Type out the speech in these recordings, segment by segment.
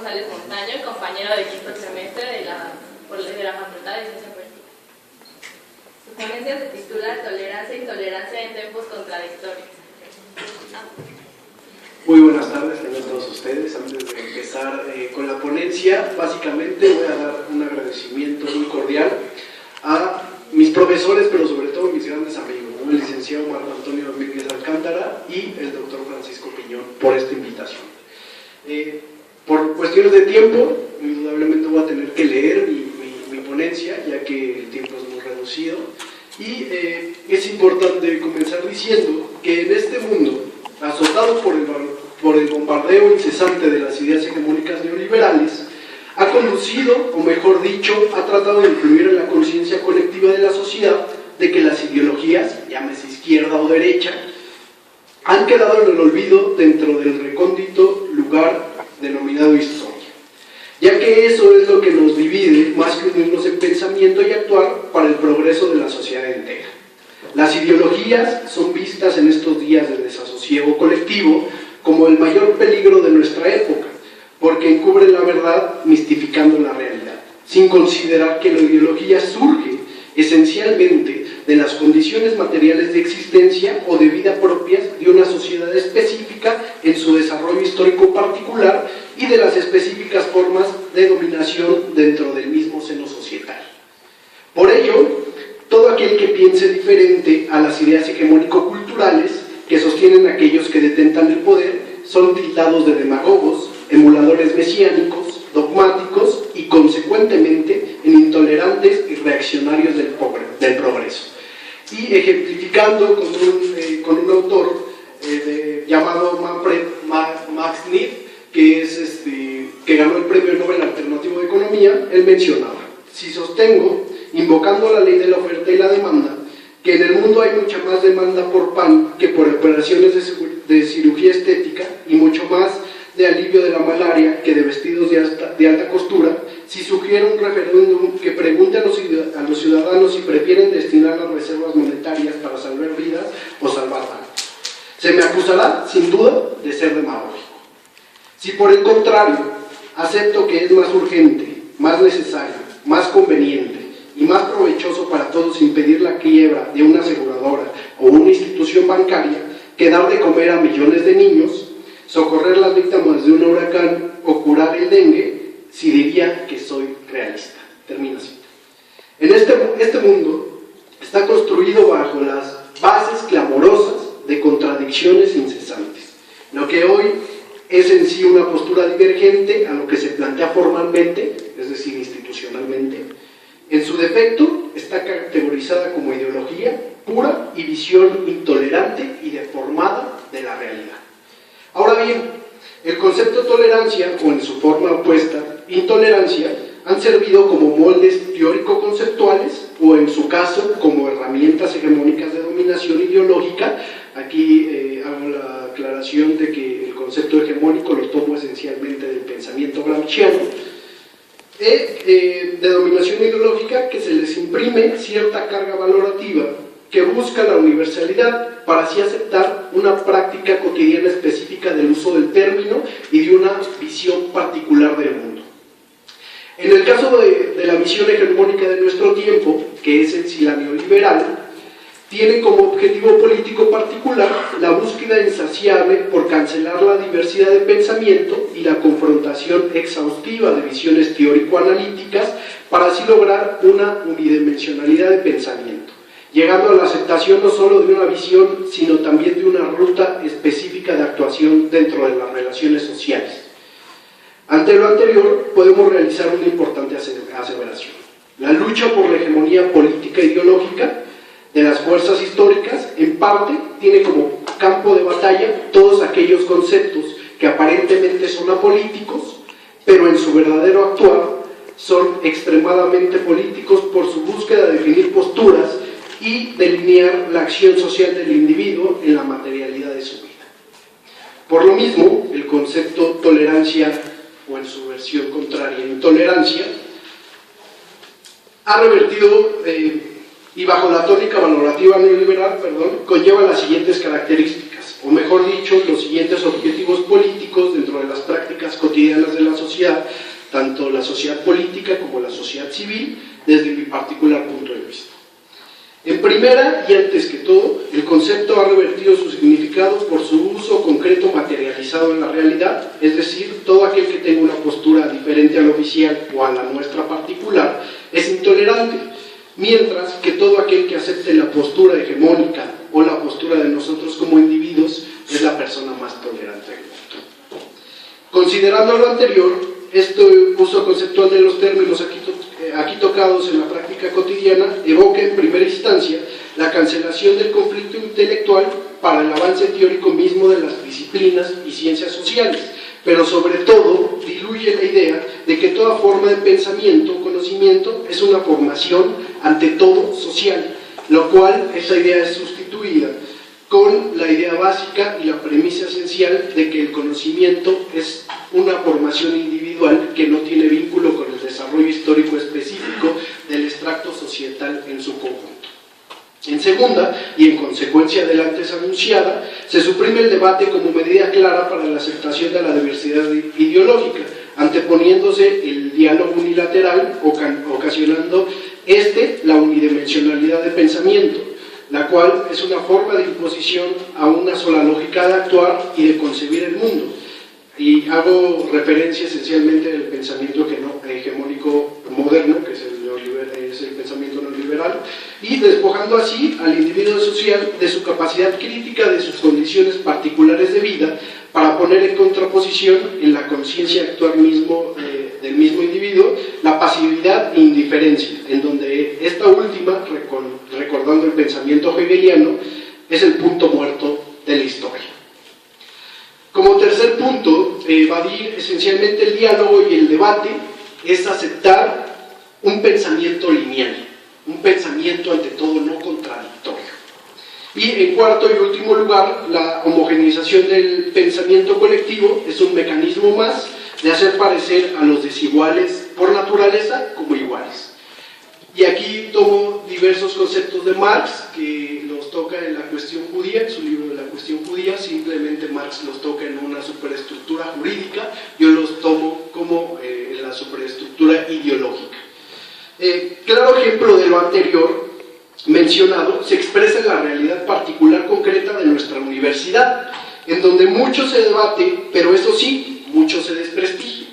González Montaño, compañero de quinto semestre de la Facultad de Ciencia Política. Su ponencia se titula Tolerancia e intolerancia en tiempos contradictorios. Muy buenas tardes a todos ustedes. Antes de empezar con la ponencia, básicamente voy a dar un agradecimiento muy cordial a mis profesores, pero sobre todo a mis grandes amigos, ¿no? El licenciado Marco Antonio Domínguez Alcántara y el doctor Francisco Piñón, por esta invitación. Por cuestiones de tiempo, indudablemente voy a tener que leer mi ponencia, ya que el tiempo es muy reducido, y es importante comenzar diciendo que en este mundo, azotado por el bombardeo incesante de las ideas hegemónicas neoliberales, ha conducido, o mejor dicho, ha tratado de influir en la conciencia colectiva de la sociedad de que las ideologías, llámese izquierda o derecha, han quedado en el olvido dentro del recóndito lugar denominado historia, ya que eso es lo que nos divide más que unirnos en pensamiento y actuar para el progreso de la sociedad entera. Las ideologías son vistas en estos días de desasosiego colectivo como el mayor peligro de nuestra época, porque encubren la verdad mistificando la realidad, sin considerar que la ideología surge esencialmente de las condiciones materiales de existencia o de vida propias de una sociedad específica en su desarrollo histórico particular y de las específicas formas de dominación dentro del mismo seno societal. Por ello, todo aquel que piense diferente a las ideas hegemónico-culturales que sostienen aquellos que detentan el poder son tildados de demagogos, emuladores mesiánicos, dogmáticos y consecuentemente en intolerantes y reaccionarios del progreso. Y ejemplificando con un autor llamado Manfred Max Neff, que ganó el Premio Nobel Alternativo de Economía, él mencionaba: si sostengo, invocando la ley de la oferta y la demanda, que en el mundo hay mucha más demanda por pan que por operaciones de cirugía estética y mucho más de alivio de la malaria que de vestidos de alta costura, si sugiero un referéndum que pregunte a los ciudadanos si prefieren destinar las reservas monetarias para salvar vidas o salvar bancos, se me acusará sin duda de ser demagógico. Si por el contrario acepto que es más urgente, más necesario, más conveniente y más provechoso para todos impedir la quiebra de una aseguradora o una institución bancaria que dar de comer a millones de niños, socorrer las víctimas de un huracán o curar el dengue, si diría que soy realista. Termino así. En este mundo está construido bajo las bases clamorosas de contradicciones incesantes, lo que hoy es en sí una postura divergente a lo que se plantea formalmente, es decir, institucionalmente. En su defecto está categorizada como ideología pura y visión intolerante y deformada de la realidad. Ahora bien, el concepto tolerancia, o en su forma opuesta, intolerancia, han servido como moldes teórico-conceptuales o en su caso como herramientas hegemónicas de dominación ideológica. Aquí hago la aclaración de que el concepto hegemónico lo tomo esencialmente del pensamiento gramsciano, de dominación ideológica, que se les imprime cierta carga valorativa que busca la universalidad para así aceptar una práctica cotidiana específica del uso del término y de una visión particular del mundo. En el caso de la visión hegemónica de nuestro tiempo, que es en sí la neoliberal, tiene como objetivo político particular la búsqueda insaciable por cancelar la diversidad de pensamiento y la confrontación exhaustiva de visiones teórico-analíticas para así lograr una unidimensionalidad de pensamiento, llegando a la aceptación no solo de una visión, sino también de una ruta específica de actuación dentro de las relaciones sociales. Ante lo anterior, podemos realizar una importante aseveración. La lucha por la hegemonía política e ideológica de las fuerzas históricas, en parte, tiene como campo de batalla todos aquellos conceptos que aparentemente son apolíticos, pero en su verdadero actuar son extremadamente políticos por su búsqueda de definir posturas y delinear la acción social del individuo en la materialidad de su vida. Por lo mismo, el concepto tolerancia, o en su versión contraria, intolerancia, ha revertido y bajo la tónica valorativa neoliberal, conlleva las siguientes características. o mejor dicho, los siguientes objetivos políticos dentro de las prácticas cotidianas de la sociedad, tanto la sociedad política como la sociedad civil, desde mi particular punto de vista. En primera, y antes que todo, el concepto ha revertido su significado por su uso concreto materializado en la realidad, es decir, todo aquel que tenga una postura diferente a la oficial o a la nuestra particular es intolerante, mientras que todo aquel que acepte la postura hegemónica o la postura de nosotros como individuos es la persona más tolerante del mundo. Considerando lo anterior, este uso conceptual de los términos aquí tocados en la práctica cotidiana evoca en primera instancia la cancelación del conflicto intelectual para el avance teórico mismo de las disciplinas y ciencias sociales, pero sobre todo diluye la idea de que toda forma de pensamiento o conocimiento es una formación ante todo social, lo cual esa idea es sustituida con la idea básica y la premisa esencial de que el conocimiento es una formación individual que no tiene vínculo con el desarrollo histórico específico del extracto societal en su conjunto. En segunda, y en consecuencia de la antes anunciada, se suprime el debate como medida clara para la aceptación de la diversidad ideológica, anteponiéndose el diálogo unilateral, ocasionando la unidimensionalidad de pensamiento, la cual es una forma de imposición a una sola lógica de actuar y de concebir el mundo. Y hago referencia esencialmente al pensamiento hegemónico moderno, que es el pensamiento neoliberal, y despojando así al individuo social de su capacidad crítica de sus condiciones particulares de vida, para poner en contraposición en la conciencia actual del mismo individuo la pasividad e indiferencia, en donde esta última, recordando el pensamiento hegeliano, es el punto muerto de la historia. Como tercer punto, evadir esencialmente el diálogo y el debate es aceptar un pensamiento lineal, un pensamiento ante todo no contradictorio. Y en cuarto y último lugar, la homogeneización del pensamiento colectivo es un mecanismo más de hacer parecer a los desiguales por naturaleza como iguales. Y aquí tomo diversos conceptos de Marx que los toca en La cuestión judía, en su libro de La cuestión judía. Simplemente Marx los toca en una superestructura jurídica, yo los tomo como en la superestructura ideológica. Claro ejemplo de lo anterior mencionado se expresa en la realidad particular concreta de nuestra universidad, en donde mucho se debate, pero eso sí, mucho se desprestigia,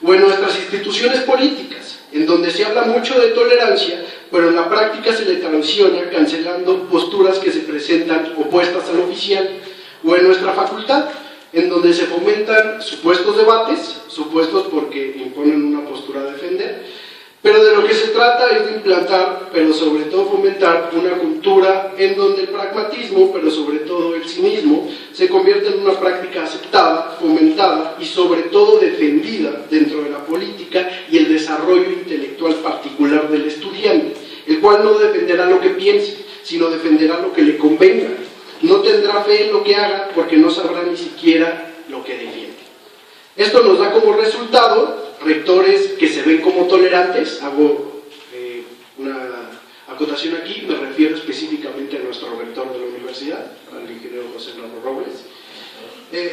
o en nuestras instituciones políticas, en donde se habla mucho de tolerancia, pero en la práctica se le traiciona cancelando posturas que se presentan opuestas al oficial, o en nuestra facultad, en donde se fomentan supuestos debates, supuestos porque imponen una postura a defender, pero de lo que se trata es de implantar, pero sobre todo fomentar una cultura en donde el pragmatismo, pero sobre todo el cinismo, se convierte en una práctica aceptada, fomentada y sobre todo defendida dentro de la política y el desarrollo intelectual particular del estudiante, el cual no defenderá lo que piense, sino defenderá lo que le convenga. No tendrá fe en lo que haga porque no sabrá ni siquiera lo que defiende. Esto nos da como resultado rectores que se ven como tolerantes. Hago una acotación aquí, me refiero específicamente a nuestro rector de la universidad, al ingeniero José Ramón Robles.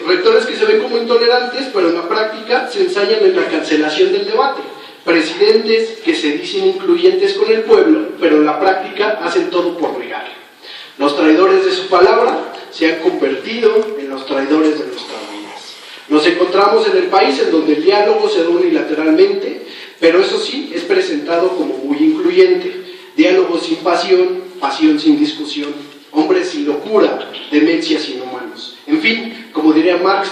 Rectores que se ven como intolerantes, pero en la práctica se ensañan en la cancelación del debate. Presidentes que se dicen incluyentes con el pueblo, pero en la práctica hacen todo por regarlo. Los traidores de su palabra se han convertido en los traidores de nuestras vidas. Nos encontramos en el país en donde el diálogo se da unilateralmente, pero eso sí, es presentado como muy incluyente. Diálogo sin pasión, pasión sin discusión, hombres sin locura, demencia sin humanos. En fin, como diría Marx,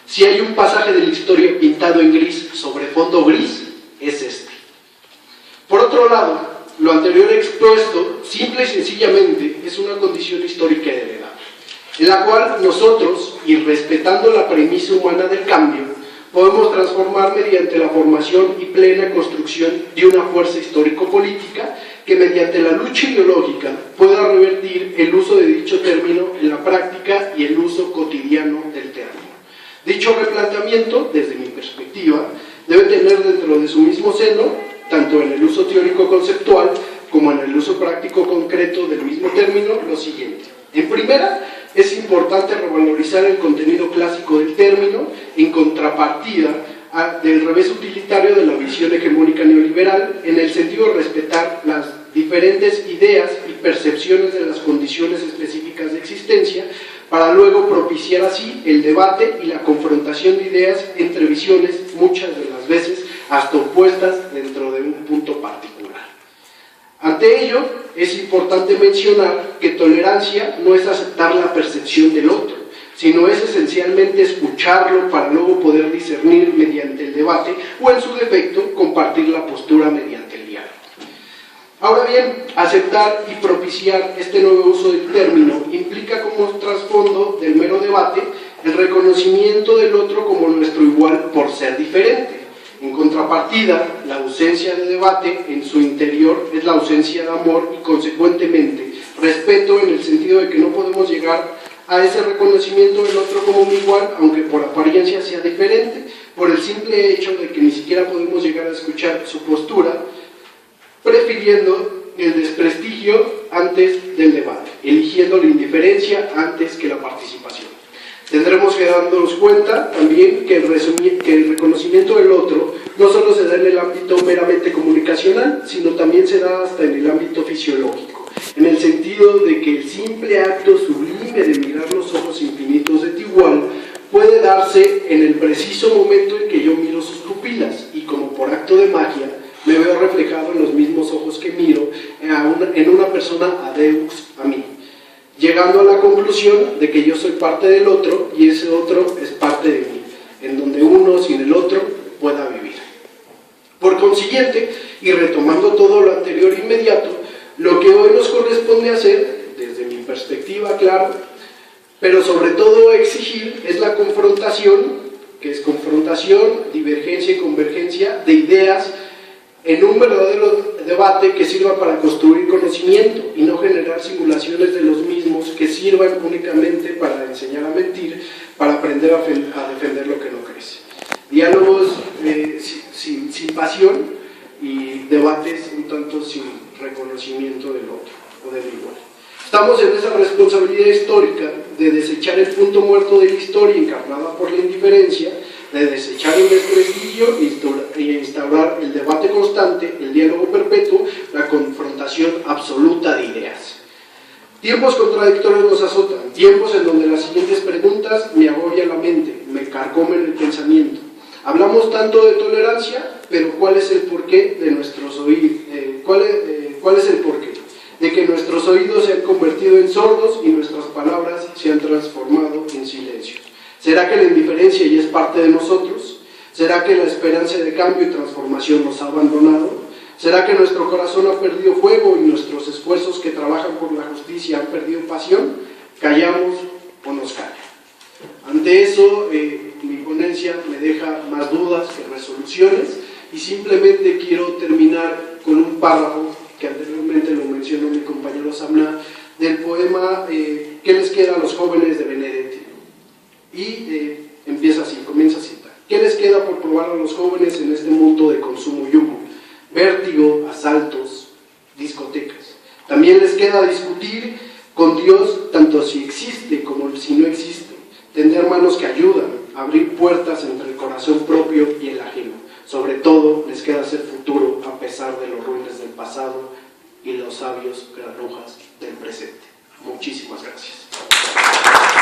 si hay un pasaje de la historia pintado en gris sobre fondo gris, es este. Por otro lado, lo anterior expuesto, simple y sencillamente, es una condición histórica heredada, en la cual nosotros, y respetando la premisa humana del cambio, podemos transformar mediante la formación y plena construcción de una fuerza histórico-política que mediante la lucha ideológica pueda revertir el uso de dicho término en la práctica y el uso cotidiano del término. Dicho replanteamiento, desde mi perspectiva, debe tener dentro de su mismo seno, tanto en el uso teórico-conceptual como en el uso práctico concreto del mismo término, lo siguiente. En primera, es importante revalorizar el contenido clásico del término en contrapartida del revés utilitario de la visión hegemónica neoliberal, en el sentido de respetar las diferentes ideas y percepciones de las condiciones específicas de existencia, para luego propiciar así el debate y la confrontación de ideas entre visiones, muchas de las veces hasta opuestas dentro de un punto particular. Ante ello, es importante mencionar que tolerancia no es aceptar la percepción del otro, sino es esencialmente escucharlo para luego poder discernir mediante el debate o, en su defecto, compartir la postura mediante el diálogo. Ahora bien, aceptar y propiciar este nuevo uso del término implica como trasfondo del mero debate el reconocimiento del otro como nuestro igual por ser diferente. En contrapartida, la ausencia de debate en su interior es la ausencia de amor y, consecuentemente, respeto, en el sentido de que no podemos llegar a ese reconocimiento del otro como un igual, aunque por apariencia sea diferente, por el simple hecho de que ni siquiera podemos llegar a escuchar su postura, prefiriendo el desprestigio antes del debate, eligiendo la indiferencia antes que la participación. Tendremos que darnos cuenta también que el reconocimiento del otro no solo se da en el ámbito meramente comunicacional, sino también se da hasta en el ámbito fisiológico, en el sentido de que el simple acto sublime de mirar los ojos infinitos de tu igual puede darse en el preciso momento en que yo miro sus pupilas, y como por acto de magia me veo reflejado en los mismos ojos que miro en una persona adeux a mí, llegando a la conclusión de que yo soy parte del otro y ese otro es parte de mí, en donde uno sin el otro pueda vivir. Por consiguiente, y retomando todo lo anterior inmediato, lo que hoy nos corresponde hacer, desde mi perspectiva, claro, pero sobre todo exigir, es la confrontación, que es confrontación, divergencia y convergencia de ideas en un verdadero debate que sirva para construir conocimiento y no generar simulaciones de los mismos que sirvan únicamente para enseñar a mentir, para aprender a defender lo que no crece. Diálogos sin pasión y debates un tanto sin reconocimiento del otro o del igual. Estamos en esa responsabilidad histórica de desechar el punto muerto de la historia encarnada por la indiferencia, de desechar el desprestigio y instaurar el debate constante, el diálogo perpetuo, la confrontación absoluta de ideas. Tiempos contradictorios nos azotan, tiempos en donde las siguientes preguntas me agobian la mente, me carcomen el pensamiento. Hablamos tanto de tolerancia, pero ¿cuál es el porqué de nuestros oídos? ¿Cuál es el porqué? De que nuestros oídos se han convertido en sordos y nuestras palabras se han transformado en silencios. ¿Será que la indiferencia ya es parte de nosotros? ¿Será que la esperanza de cambio y transformación nos ha abandonado? ¿Será que nuestro corazón ha perdido fuego y nuestros esfuerzos que trabajan por la justicia han perdido pasión? ¿Callamos o nos callan? Ante eso, mi ponencia me deja más dudas que resoluciones y simplemente quiero terminar con un párrafo que anteriormente lo mencionó mi compañero Samna, del poema ¿Qué les queda a los jóvenes de Benedetti? Y empieza así, comienza así. ¿Qué les queda por probar a los jóvenes en este mundo de consumo y humo? Vértigo, asaltos, discotecas. También les queda discutir con Dios tanto si existe como si no existe. Tender manos que ayudan, abrir puertas entre el corazón propio y el ajeno. Sobre todo, les queda hacer futuro a pesar de los ruines del pasado y los sabios granujas del presente. Muchísimas gracias.